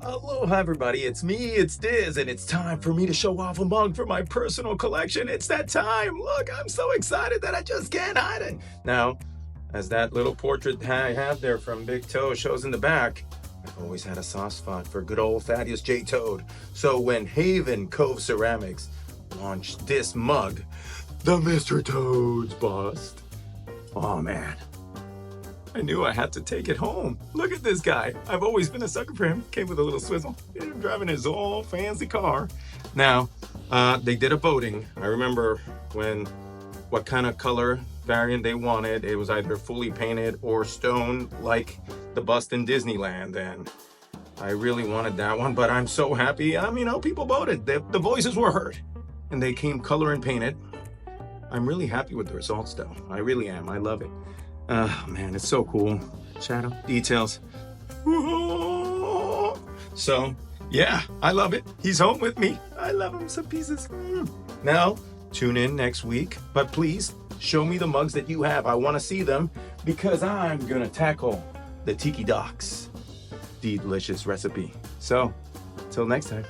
Aloha everybody, it's me, it's Diz, and it's time for me to show off a mug for my personal collection. It's that time! Look, I'm so excited that I just can't hide it. Now, as that little portrait I have there from Big Toe shows in the back, I've always had a soft spot for good old Thaddeus J Toad. So when Haven Cove Ceramics launched this mug, the Mr. Toad's bust, oh man, I knew I had to take it home. Look at this guy. I've always been a sucker for him. Came with a little swizzle. Driving his old fancy car. Now, they did a voting. I remember what kind of color variant they wanted. It was either fully painted or stone, like the bust in Disneyland. And I really wanted that one, but I'm so happy. People voted. The voices were heard. And they came color and painted. I'm really happy with the results, though. I really am. I love it. Oh man, it's so cool. Shadow, details. So, yeah, I love it. He's home with me. I love him some pieces. Now, tune in next week, but please show me the mugs that you have. I want to see them because I'm going to tackle the Tiki Docks Deedlicious recipe. So, till next time.